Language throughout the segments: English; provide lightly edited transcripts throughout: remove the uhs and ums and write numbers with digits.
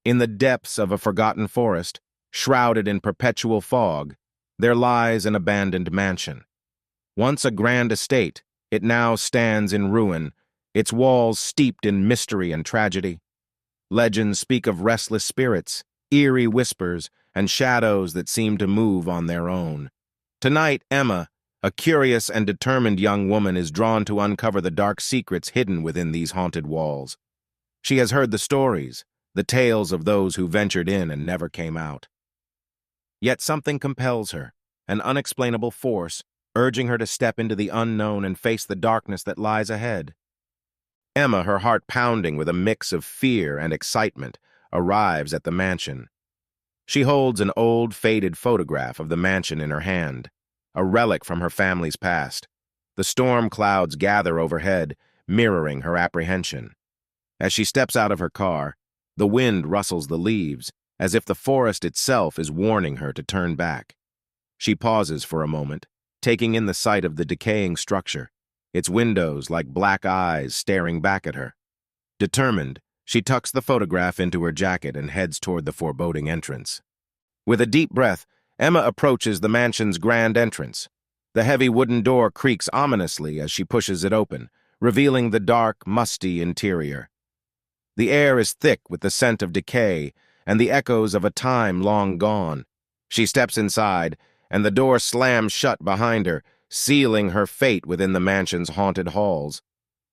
In the depths of a forgotten forest, shrouded in perpetual fog, there lies an abandoned mansion. Once a grand estate, it now stands in ruin, its walls steeped in mystery and tragedy. Legends speak of restless spirits, eerie whispers, and shadows that seem to move on their own. Tonight, Emma, a curious and determined young woman, is drawn to uncover the dark secrets hidden within these haunted walls. She has heard the stories, the tales of those who ventured in and never came out. Yet something compels her, an unexplainable force, urging her to step into the unknown and face the darkness that lies ahead. Emma, her heart pounding with a mix of fear and excitement, arrives at the mansion. She holds an old, faded photograph of the mansion in her hand, a relic from her family's past. The storm clouds gather overhead, mirroring her apprehension. As she steps out of her car, the wind rustles the leaves, as if the forest itself is warning her to turn back. She pauses for a moment, taking in the sight of the decaying structure, its windows like black eyes staring back at her. Determined, she tucks the photograph into her jacket and heads toward the foreboding entrance. With a deep breath, Emma approaches the mansion's grand entrance. The heavy wooden door creaks ominously as she pushes it open, revealing the dark, musty interior. The air is thick with the scent of decay and the echoes of a time long gone. She steps inside, and the door slams shut behind her, sealing her fate within the mansion's haunted halls.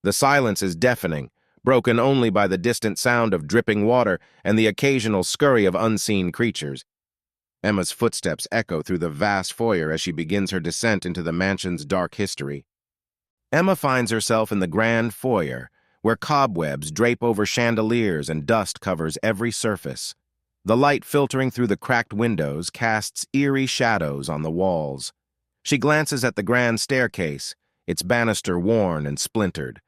The silence is deafening, broken only by the distant sound of dripping water and the occasional scurry of unseen creatures. Emma's footsteps echo through the vast foyer as she begins her descent into the mansion's dark history. Emma finds herself in the Grand Foyer, where cobwebs drape over chandeliers and dust covers every surface. The light filtering through the cracked windows casts eerie shadows on the walls. She glances at the grand staircase, its banister worn and splintered.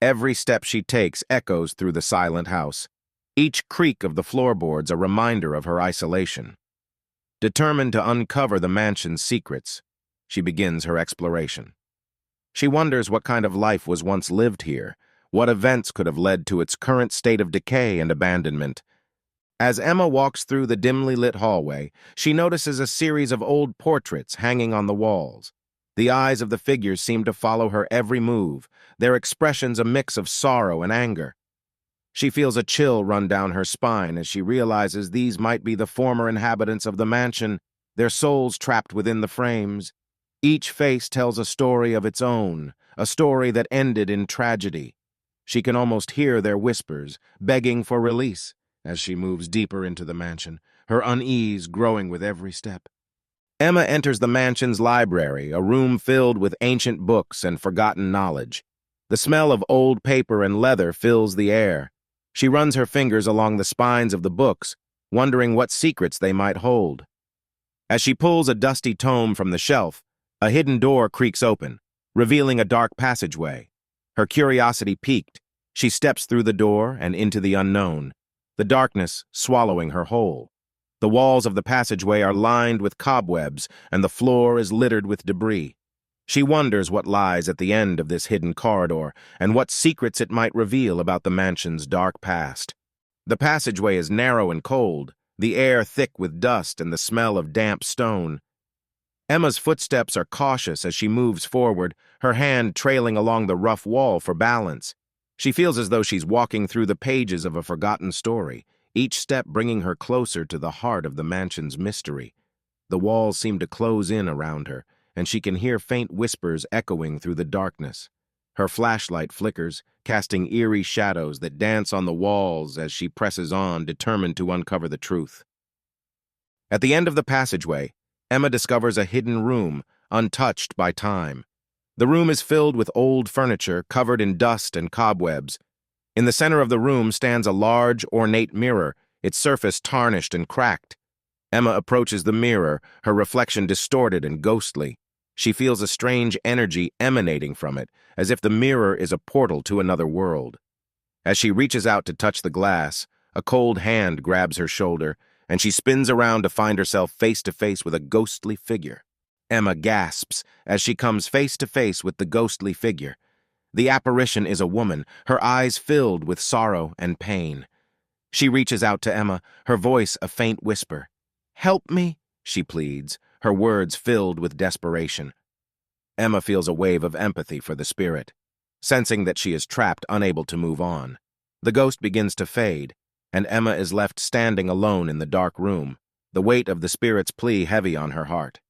Every step she takes echoes through the silent house, each creak of the floorboards a reminder of her isolation. Determined to uncover the mansion's secrets, she begins her exploration. She wonders what kind of life was once lived here, what events could have led to its current state of decay and abandonment. As Emma walks through the dimly lit hallway, she notices a series of old portraits hanging on the walls. The eyes of the figures seem to follow her every move, their expressions a mix of sorrow and anger. She feels a chill run down her spine as she realizes these might be the former inhabitants of the mansion, their souls trapped within the frames. Each face tells a story of its own, a story that ended in tragedy. She can almost hear their whispers, begging for release, as she moves deeper into the mansion, her unease growing with every step. Emma enters the mansion's library, a room filled with ancient books and forgotten knowledge. The smell of old paper and leather fills the air. She runs her fingers along the spines of the books, wondering what secrets they might hold. As she pulls a dusty tome from the shelf, a hidden door creaks open, revealing a dark passageway. Her curiosity piqued, she steps through the door and into the unknown, the darkness swallowing her whole. The walls of the passageway are lined with cobwebs, and the floor is littered with debris. She wonders what lies at the end of this hidden corridor, and what secrets it might reveal about the mansion's dark past. The passageway is narrow and cold, the air thick with dust and the smell of damp stone. Emma's footsteps are cautious as she moves forward, her hand trailing along the rough wall for balance. She feels as though she's walking through the pages of a forgotten story, each step bringing her closer to the heart of the mansion's mystery. The walls seem to close in around her, and she can hear faint whispers echoing through the darkness. Her flashlight flickers, casting eerie shadows that dance on the walls as she presses on, determined to uncover the truth. At the end of the passageway, Emma discovers a hidden room, untouched by time. The room is filled with old furniture covered in dust and cobwebs. In the center of the room stands a large, ornate mirror, its surface tarnished and cracked. Emma approaches the mirror, her reflection distorted and ghostly. She feels a strange energy emanating from it, as if the mirror is a portal to another world. As she reaches out to touch the glass, a cold hand grabs her shoulder, and she spins around to find herself face to face with a ghostly figure. Emma gasps as she comes face to face with the ghostly figure. The apparition is a woman, her eyes filled with sorrow and pain. She reaches out to Emma, her voice a faint whisper. "Help me," she pleads, her words filled with desperation. Emma feels a wave of empathy for the spirit. Sensing that she is trapped, unable to move on, the ghost begins to fade, and Emma is left standing alone in the dark room, the weight of the spirit's plea heavy on her heart.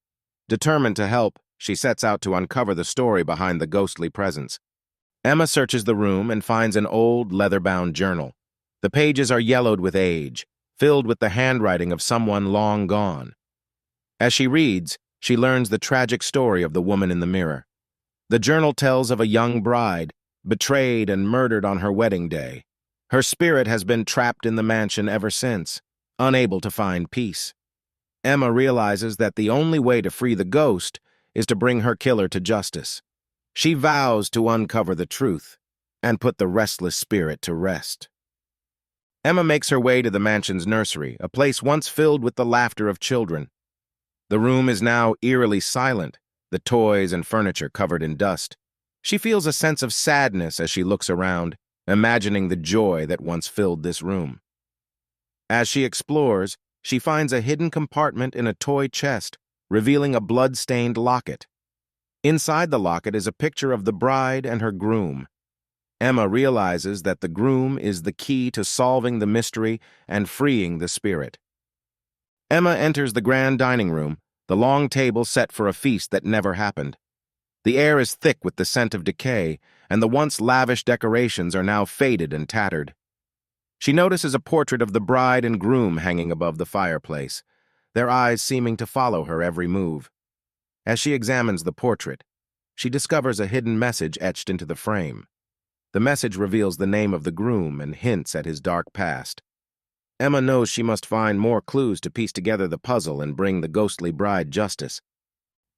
Determined to help, she sets out to uncover the story behind the ghostly presence. Emma searches the room and finds an old, leather-bound journal. The pages are yellowed with age, filled with the handwriting of someone long gone. As she reads, she learns the tragic story of the woman in the mirror. The journal tells of a young bride, betrayed and murdered on her wedding day. Her spirit has been trapped in the mansion ever since, unable to find peace. Emma realizes that the only way to free the ghost is to bring her killer to justice. She vows to uncover the truth and put the restless spirit to rest. Emma makes her way to the mansion's nursery, a place once filled with the laughter of children. The room is now eerily silent, the toys and furniture covered in dust. She feels a sense of sadness as she looks around, imagining the joy that once filled this room. As she explores, she finds a hidden compartment in a toy chest, revealing a blood-stained locket. Inside the locket is a picture of the bride and her groom. Emma realizes that the groom is the key to solving the mystery and freeing the spirit. Emma enters the grand dining room, the long table set for a feast that never happened. The air is thick with the scent of decay, and the once lavish decorations are now faded and tattered. She notices a portrait of the bride and groom hanging above the fireplace, their eyes seeming to follow her every move. As she examines the portrait, she discovers a hidden message etched into the frame. The message reveals the name of the groom and hints at his dark past. Emma knows she must find more clues to piece together the puzzle and bring the ghostly bride justice.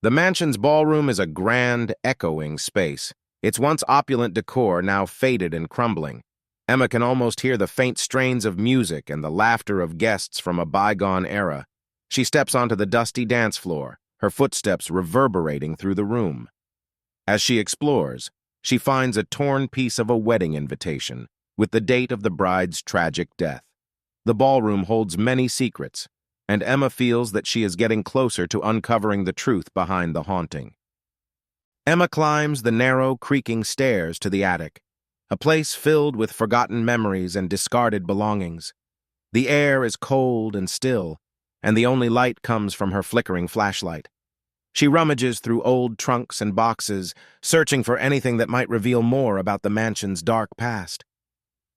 The mansion's ballroom is a grand, echoing space, its once opulent decor now faded and crumbling. Emma can almost hear the faint strains of music and the laughter of guests from a bygone era. She steps onto the dusty dance floor, her footsteps reverberating through the room. As she explores, she finds a torn piece of a wedding invitation with the date of the bride's tragic death. The ballroom holds many secrets, and Emma feels that she is getting closer to uncovering the truth behind the haunting. Emma climbs the narrow, creaking stairs to the attic, a place filled with forgotten memories and discarded belongings. The air is cold and still, and the only light comes from her flickering flashlight. She rummages through old trunks and boxes, searching for anything that might reveal more about the mansion's dark past.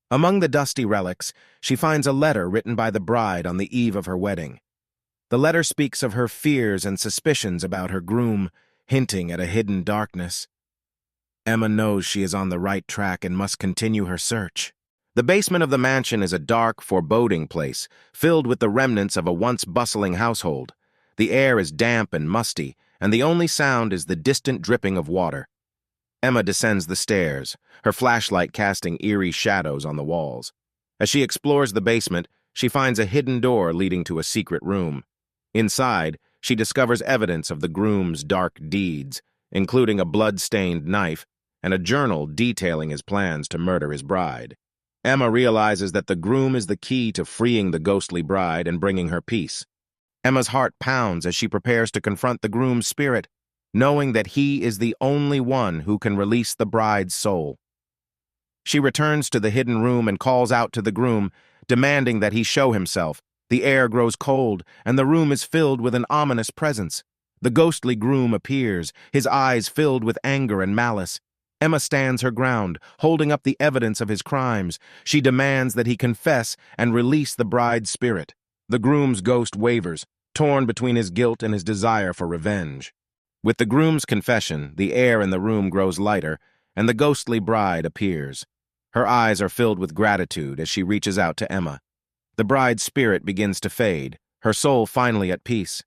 Among the dusty relics, she finds a letter written by the bride on the eve of her wedding. The letter speaks of her fears and suspicions about her groom, hinting at a hidden darkness. Emma knows she is on the right track and must continue her search. The basement of the mansion is a dark, foreboding place, filled with the remnants of a once bustling household. The air is damp and musty, and the only sound is the distant dripping of water. Emma descends the stairs, her flashlight casting eerie shadows on the walls. As she explores the basement, she finds a hidden door leading to a secret room. Inside, she discovers evidence of the groom's dark deeds, including a blood-stained knife and a journal detailing his plans to murder his bride. Emma realizes that the groom is the key to freeing the ghostly bride and bringing her peace. Emma's heart pounds as she prepares to confront the groom's spirit, knowing that he is the only one who can release the bride's soul. She returns to the hidden room and calls out to the groom, demanding that he show himself. The air grows cold, and the room is filled with an ominous presence. The ghostly groom appears, his eyes filled with anger and malice. Emma stands her ground, holding up the evidence of his crimes. She demands that he confess and release the bride's spirit. The groom's ghost wavers, torn between his guilt and his desire for revenge. With the groom's confession, the air in the room grows lighter, and the ghostly bride appears. Her eyes are filled with gratitude as she reaches out to Emma. The bride's spirit begins to fade, her soul finally at peace.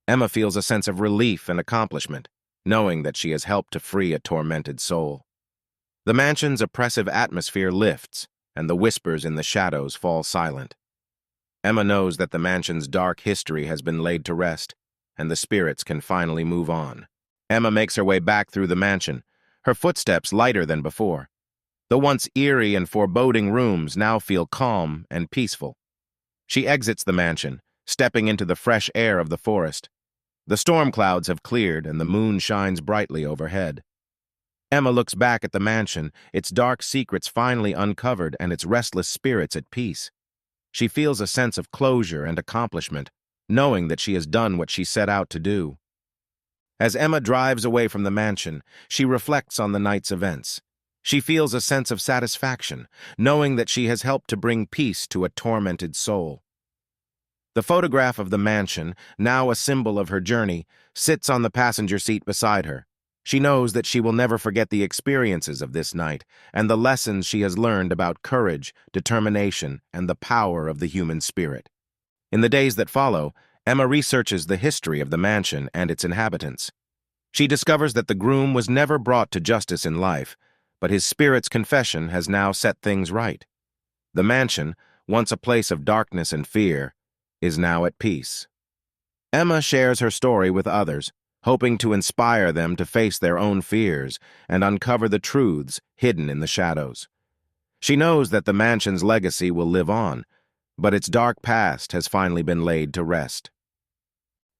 Emma feels a sense of relief and accomplishment, knowing that she has helped to free a tormented soul. The mansion's oppressive atmosphere lifts, and the whispers in the shadows fall silent. Emma knows that the mansion's dark history has been laid to rest, and the spirits can finally move on. Emma makes her way back through the mansion, her footsteps lighter than before. The once eerie and foreboding rooms now feel calm and peaceful. She exits the mansion, stepping into the fresh air of the forest. The storm clouds have cleared and the moon shines brightly overhead. Emma looks back at the mansion, its dark secrets finally uncovered and its restless spirits at peace. She feels a sense of closure and accomplishment, knowing that she has done what she set out to do. As Emma drives away from the mansion, she reflects on the night's events. She feels a sense of satisfaction, knowing that she has helped to bring peace to a tormented soul. The photograph of the mansion, now a symbol of her journey, sits on the passenger seat beside her. She knows that she will never forget the experiences of this night and the lessons she has learned about courage, determination, and the power of the human spirit. In the days that follow, Emma researches the history of the mansion and its inhabitants. She discovers that the groom was never brought to justice in life, but his spirit's confession has now set things right. The mansion, once a place of darkness and fear, is now at peace. Emma shares her story with others, hoping to inspire them to face their own fears and uncover the truths hidden in the shadows. She knows that the mansion's legacy will live on, but its dark past has finally been laid to rest.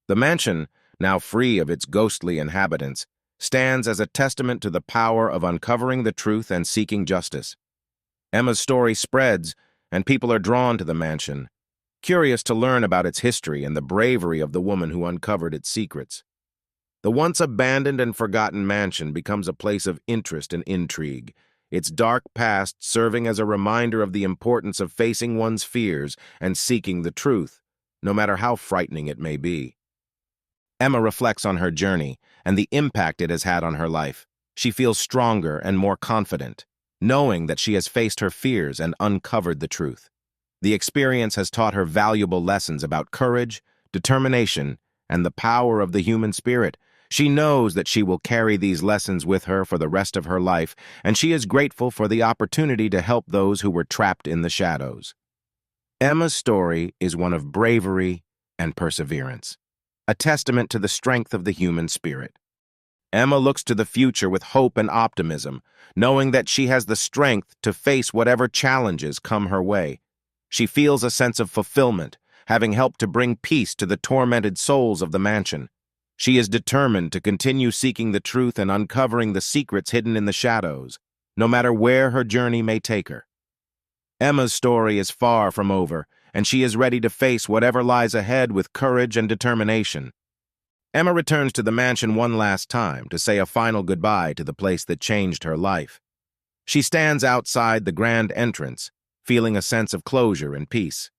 The mansion, now free of its ghostly inhabitants, stands as a testament to the power of uncovering the truth and seeking justice. Emma's story spreads, and people are drawn to the mansion, curious to learn about its history and the bravery of the woman who uncovered its secrets. The once abandoned and forgotten mansion becomes a place of interest and intrigue, its dark past serving as a reminder of the importance of facing one's fears and seeking the truth, no matter how frightening it may be. Emma reflects on her journey and the impact it has had on her life. She feels stronger and more confident, knowing that she has faced her fears and uncovered the truth. The experience has taught her valuable lessons about courage, determination, and the power of the human spirit. She knows that she will carry these lessons with her for the rest of her life, and she is grateful for the opportunity to help those who were trapped in the shadows. Emma's story is one of bravery and perseverance, a testament to the strength of the human spirit. Emma looks to the future with hope and optimism, knowing that she has the strength to face whatever challenges come her way. She feels a sense of fulfillment, having helped to bring peace to the tormented souls of the mansion. She is determined to continue seeking the truth and uncovering the secrets hidden in the shadows, no matter where her journey may take her. Emma's story is far from over, and she is ready to face whatever lies ahead with courage and determination. Emma returns to the mansion one last time to say a final goodbye to the place that changed her life. She stands outside the grand entrance, feeling a sense of closure and peace.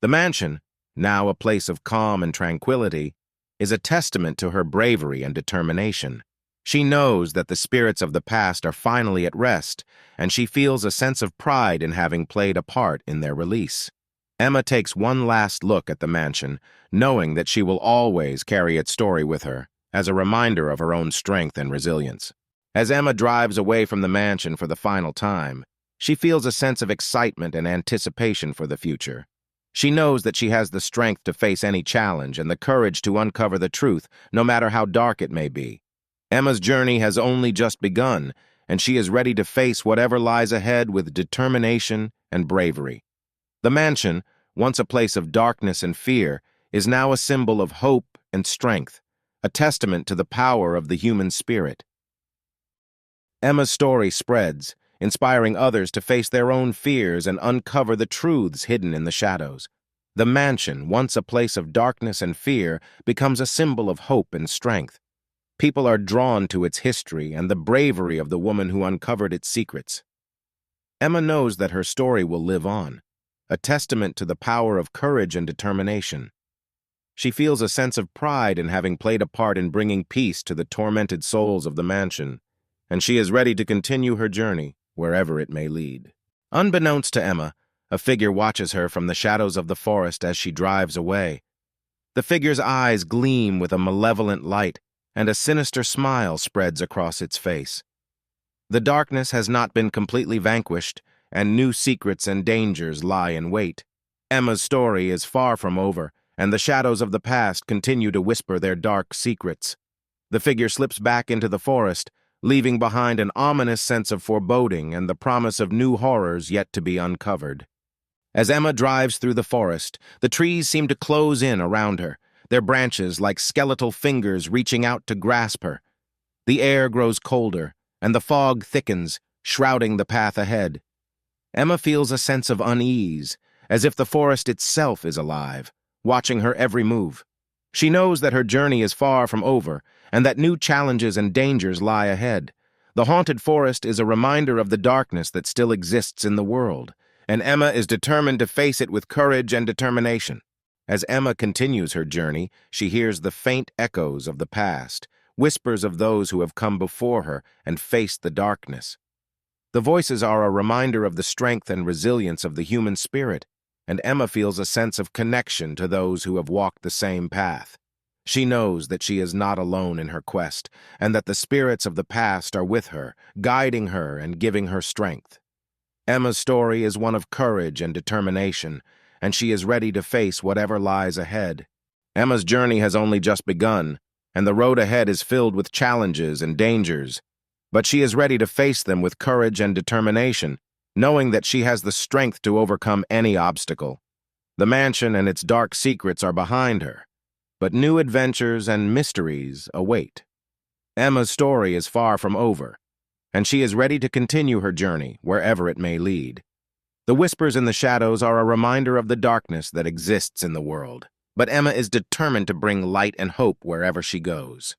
The mansion, now a place of calm and tranquility, is a testament to her bravery and determination. She knows that the spirits of the past are finally at rest, and she feels a sense of pride in having played a part in their release. Emma takes one last look at the mansion, knowing that she will always carry its story with her, as a reminder of her own strength and resilience. As Emma drives away from the mansion for the final time, she feels a sense of excitement and anticipation for the future. She knows that she has the strength to face any challenge and the courage to uncover the truth, no matter how dark it may be. Emma's journey has only just begun, and she is ready to face whatever lies ahead with determination and bravery. The mansion, once a place of darkness and fear, is now a symbol of hope and strength, a testament to the power of the human spirit. Emma's story spreads, inspiring others to face their own fears and uncover the truths hidden in the shadows. The mansion, once a place of darkness and fear, becomes a symbol of hope and strength. People are drawn to its history and the bravery of the woman who uncovered its secrets. Emma knows that her story will live on, a testament to the power of courage and determination. She feels a sense of pride in having played a part in bringing peace to the tormented souls of the mansion, and she is ready to continue her journey wherever it may lead. Unbeknownst to Emma, a figure watches her from the shadows of the forest as she drives away. The figure's eyes gleam with a malevolent light, and a sinister smile spreads across its face. The darkness has not been completely vanquished, and new secrets and dangers lie in wait. Emma's story is far from over, and the shadows of the past continue to whisper their dark secrets. The figure slips back into the forest, leaving behind an ominous sense of foreboding and the promise of new horrors yet to be uncovered. As Emma drives through the forest, the trees seem to close in around her, their branches like skeletal fingers reaching out to grasp her. The air grows colder, and the fog thickens, shrouding the path ahead. Emma feels a sense of unease, as if the forest itself is alive, watching her every move. She knows that her journey is far from over, and that new challenges and dangers lie ahead. The haunted forest is a reminder of the darkness that still exists in the world, and Emma is determined to face it with courage and determination. As Emma continues her journey, she hears the faint echoes of the past, whispers of those who have come before her and faced the darkness. The voices are a reminder of the strength and resilience of the human spirit, and Emma feels a sense of connection to those who have walked the same path. She knows that she is not alone in her quest, and that the spirits of the past are with her, guiding her and giving her strength. Emma's story is one of courage and determination, and she is ready to face whatever lies ahead. Emma's journey has only just begun, and the road ahead is filled with challenges and dangers, but she is ready to face them with courage and determination, knowing that she has the strength to overcome any obstacle. The mansion and its dark secrets are behind her, but new adventures and mysteries await. Emma's story is far from over, and she is ready to continue her journey wherever it may lead. The whispers in the shadows are a reminder of the darkness that exists in the world, but Emma is determined to bring light and hope wherever she goes.